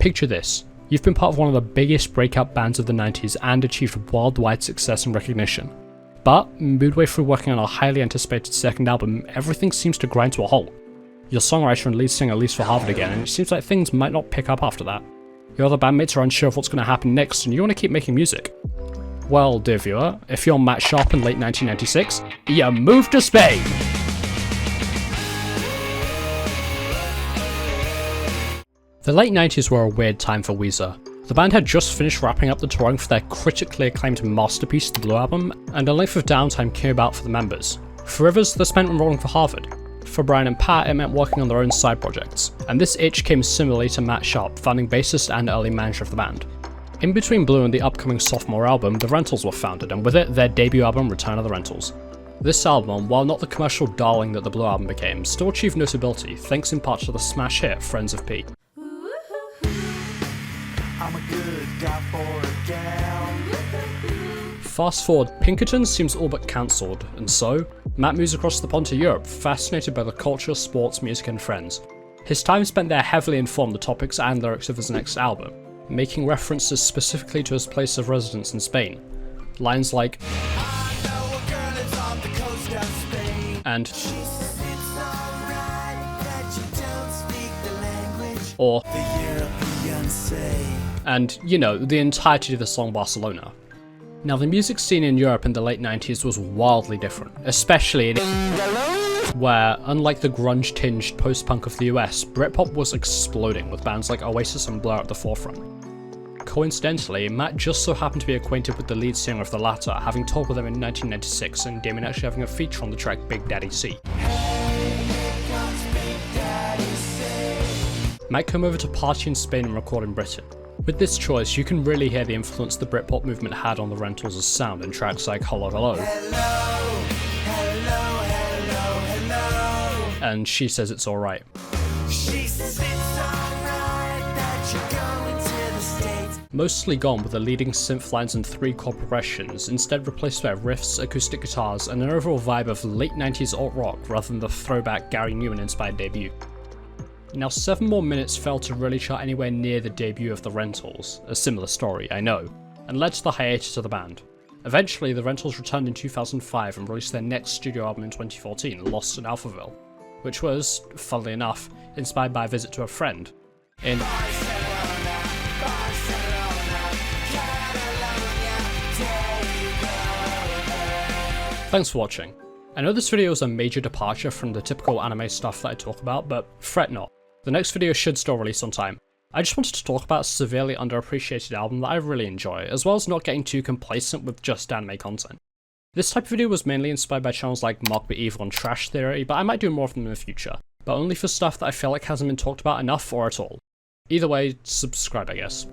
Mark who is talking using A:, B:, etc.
A: Picture this. You've been part of one of the biggest breakout bands of the 90s and achieved worldwide success and recognition. But, midway through working on a highly anticipated second album, everything seems to grind to a halt. Your songwriter and lead singer leaves for Harvard again, and it seems like things might not pick up after that. Your other bandmates are unsure of what's going to happen next, and you want to keep making music. Well, dear viewer, if you're Matt Sharp in late 1996, you move to Spain! The late 90s were a weird time for Weezer. The band had just finished wrapping up the touring for their critically acclaimed masterpiece, the Blue Album, and a length of downtime came about for the members. For Rivers, they spent enrolling for Harvard. For Brian and Pat, it meant working on their own side projects, and this itch came similarly to Matt Sharp, founding bassist and early manager of the band. In between Blue and the upcoming sophomore album, The Rentals were founded, and with it, their debut album, Return of the Rentals. This album, while not the commercial darling that the Blue Album became, still achieved notability, thanks in part to the smash hit Friends of P.
B: I'm a good guy for a gal.
A: Fast forward, Pinkerton seems all but cancelled, and so, Matt moves across the pond to Europe, fascinated by the culture, sports, music and friends. His time spent there heavily informed the topics and lyrics of his next album, making references specifically to his place of residence in Spain. Lines like,
B: I know a girl lives off the coast of Spain.
A: and,
B: She says it's alright that you don't speak the language.
A: or,
B: The European say.
A: and, you know, the entirety of the song Barcelona. Now, the music scene in Europe in the late 90s was wildly different, especially in where, unlike the grunge-tinged post-punk of the US, Britpop was exploding with bands like Oasis and Blur at the forefront. Coincidentally, Matt just so happened to be acquainted with the lead singer of the latter, having toured with them in 1996 and Damien actually having a feature on the track Big Daddy C. Matt came over to party in Spain and record in Britain. With this choice, you can really hear the influence the Britpop movement had on the Rentals' sound in tracks like Hello Hello, and She Says It's Alright.
B: She says it's alright that you're going to the States.
A: Mostly gone with the leading synth lines and 3-chord progressions, instead replaced by riffs, acoustic guitars, and an overall vibe of late 90s alt-rock rather than the throwback Gary Newman-inspired debut. Now 7 more minutes failed to really chart anywhere near the debut of the Rentals, a similar story, I know, and led to the hiatus of the band. Eventually, the Rentals returned in 2005 and released their next studio album in 2014, Lost in Alphaville, which was, funnily enough, inspired by a visit to a friend in Thanks for watching. I know this video is a major departure from the typical anime stuff that I talk about, but fret not. The next video should still release on time. I just wanted to talk about a severely underappreciated album that I really enjoy, as well as not getting too complacent with just anime content. This type of video was mainly inspired by channels like Mark Be Evil and Trash Theory, but I might do more of them in the future, but only for stuff that I feel like hasn't been talked about enough or at all. Either way, subscribe I guess.